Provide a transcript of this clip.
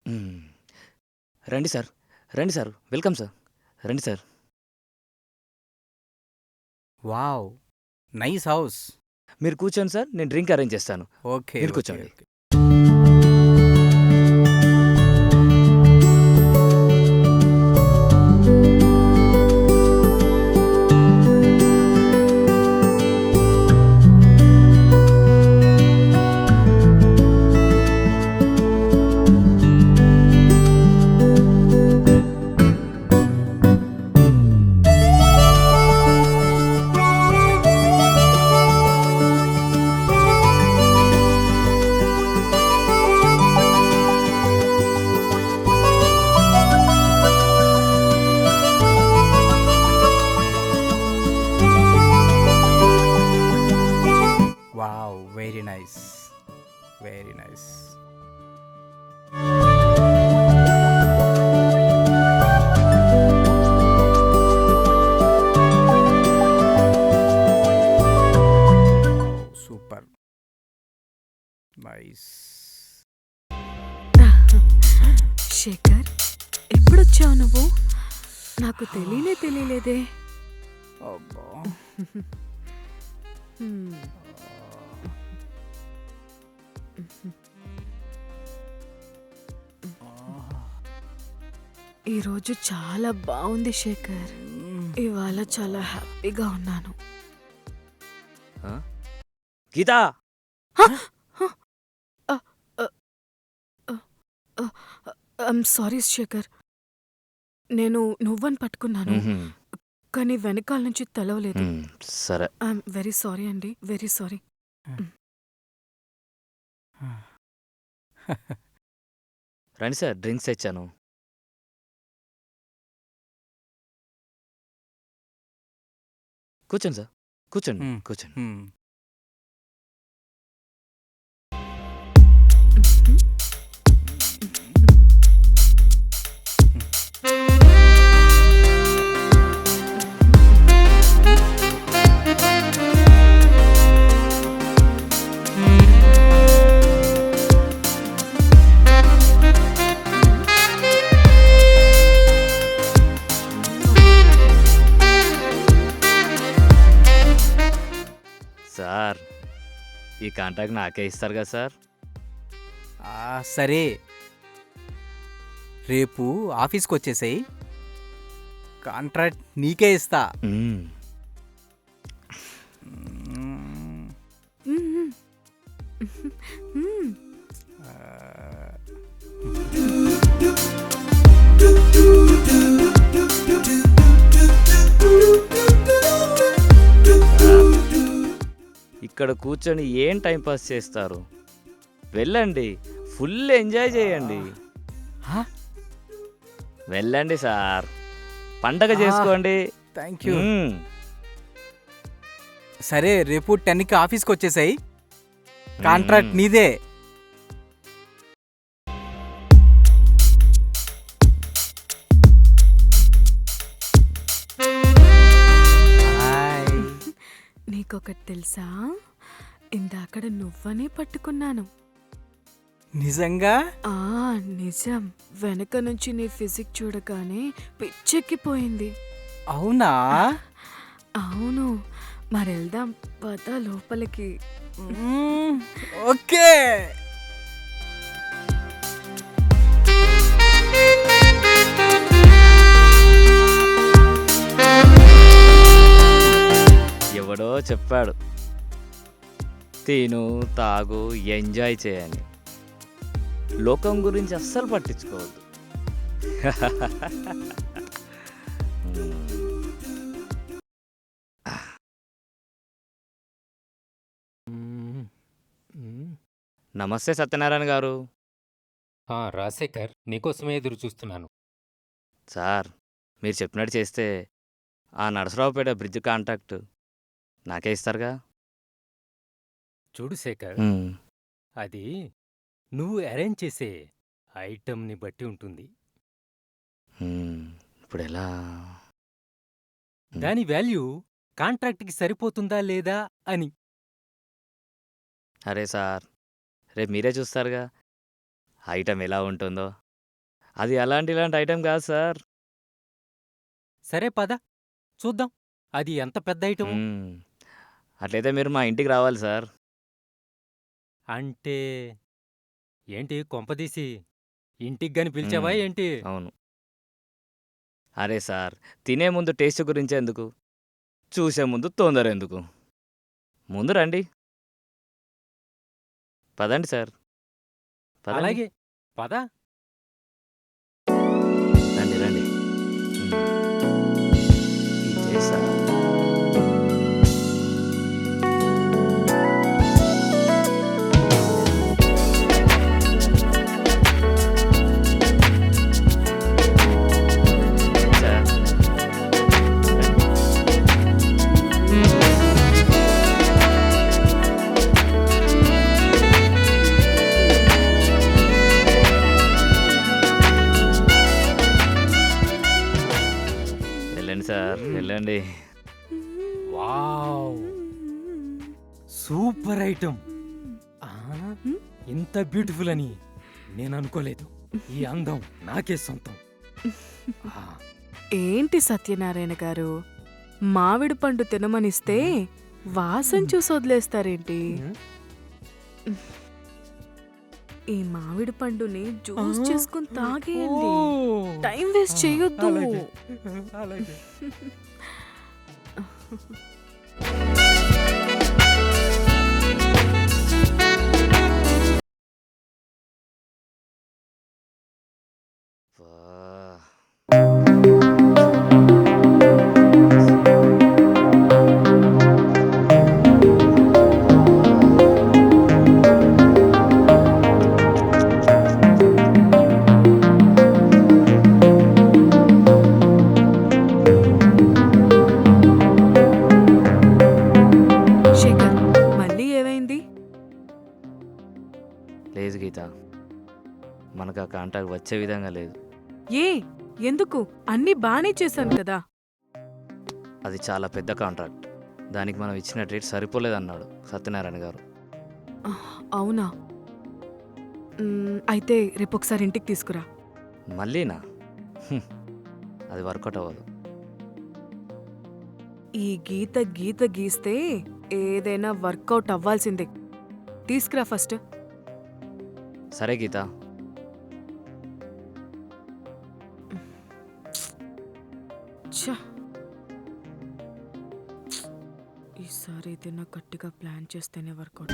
హ్మ్. రండి సార్. రండి సార్. Welcome sir. రండి సార్. వావ్! Nice house. మీరు కూర్చోండి సార్. నేను డ్రింక్ అరేంజ్ చేస్తాను. ఓకే. మీరు ఓకే. కూర్చోండి. Okay. Wow! Very nice. Very nice. Super. Nice. Shekhar, ఎప్పుడొచ్చావు నువ్వు? నాకు తెలియలేదే. అబ్బా! హ్మ్. ఈరోజు చాలా బాగుంది శేఖర్. ఇవాళ చాలా హ్యాపీగా ఉన్నాను. ఆ? గీతా! I'm sorry Shekhar. నేను నువ్వని పట్టుకున్నాను, హుహు. కానీ వెనకాల నుంచి తెలవలేదు. హ్మ్. సరే. ఐఎమ్ వెరీ సారీ అండి. Very sorry. రండి సార్. డ్రింక్స్ తెచ్చాను. కూర్చోండి సార్. కూర్చోండి. హ్మ్. కూర్చోండి. హ్మ్. సార్, ఈ కాంటాక్ట్ నాకే ఇస్తారు కదా సార్? సరే. రేపు ఆఫీస్‌కొచ్చేసేయి. కాంట్రాక్ట్ నీకే ఇస్తా. హ్మ్. హ్మ్. మ్మ్. మ్మ్. ఆహ్, ఇక్కడ కూర్చొని ఏం టైం పాస్ చేస్తారు? వెళ్ళండి. ఫుల్ ఎంజాయ్ చేయండి. హా! వెళ్ళండి సార్. పండగ ఆ! చేసుకోండి. Thank you. హ్మ్. సరే రేపు 10కి ఆఫీస్‌కొచ్చేసేయి. కాంట్రాక్ట్ హ్మ్. నీదే. హాయ్. నీకొకటి తెలుసా? ఇందాకడ నువ్వనే పట్టుకున్నాను. నిజంగా? ఆ, నిజం. వెనక నుంచి నీ ఫిజిక్ చూడగానే పిచ్చెక్కిపోయింది. అవునా? అవును. మరెళ్దాం పద లోపలికి. హ్మ్. ఓకే. ఎవడో చెప్పాడు, తిను, తాగు, ఎంజాయ్ చేయని. లోకం గురించి అస్సలు పట్టించుకోవద్దు. నమస్తే సత్యనారాయణ గారు. రాజశేఖర్, నీకోసమే ఎదురు చూస్తున్నాను. సార్, మీరు చెప్పినట్టు చేస్తే ఆ నరసరావుపేట బ్రిడ్జ్ కాంటాక్ట్ నాకే ఇస్తారుగా? చూడు శేఖర్, హ్మ్. అది నువ్వు అరేంజ్ చేసే ఐటెంని బట్టి ఉంటుంది. హ్మ్. ఇప్పుడెలా? దాని వాల్యూ కాంట్రాక్ట్కి సరిపోతుందా లేదా అని. అరే సార్, రేపు మీరే చూస్తారుగా ఐటెం ఎలా ఉంటుందో. అది ఇలాంటి ఐటెం కాదు సార్. సరే పద చూద్దాం అది ఎంత పెద్ద ఐటము. మ్మ్. అట్లయితే మీరు మా ఇంటికి రావాలి సార్. అంటే ఏంటి కొంపదీసి ఇంటికి గాని పిలిచావా మ్మ్. ఏంటి? అవును. అరే సార్, తినే ముందు టేస్ట్ గురించి ఎందుకు, చూసే ముందు తొందర ఎందుకు? ముందు రండి. పదండి సార్, పదండి. అలాగే పద. రండి రండి. ఇదే సార్. సార్, వెళ్ళండి సార్, వెళ్ళండి. Wow super item. ఇంత బ్యూటిఫుల్ అని నేను అనుకోలేదు. ఈ అందం నాకే సొంతం. ఆ, ఏంటి సత్యనారాయణ గారు, మామిడి పండు తినమనిస్తే వాసన చూసి వదిలేస్తారేంటి? ఉమ్. ఈ మామిడి పండుని జ్యూస్ చేసుకుని తాగేయండి. ఓ, టైం వేస్ట్ చేయొద్దు. అలాగే, అలాగే. వా. శేఖర్, మళ్ళీ ఏమైంది? లేదు గీత, మనకు ఆ కాంటాక్ట్ వచ్చే విధంగా లేదు. ఏ ఎందుకు? అన్నీ బానే చేశాను కదా. అది చాలా పెద్ద కాంట్రాక్ట్. దానికి మనం ఇచ్చిన రేట్ సరిపోలేదన్నాడు సత్యనారాయణ గారు. అవునా? అయితే రేపు ఒకసారి ఇంటికి తీసుకురా. మళ్ళీనా? హ్మ్. అది వర్కౌట్ అవ్వదు. ఈ గీత గీస్తే ఏదైనా వర్కౌట్ అవ్వాల్సిందే. తీసుకురా ఫస్ట్. సరే గీత. ఛ! ఈసారి ఏదైనా గట్టిగా ప్లాన్ చేస్తేనే వర్కౌట్.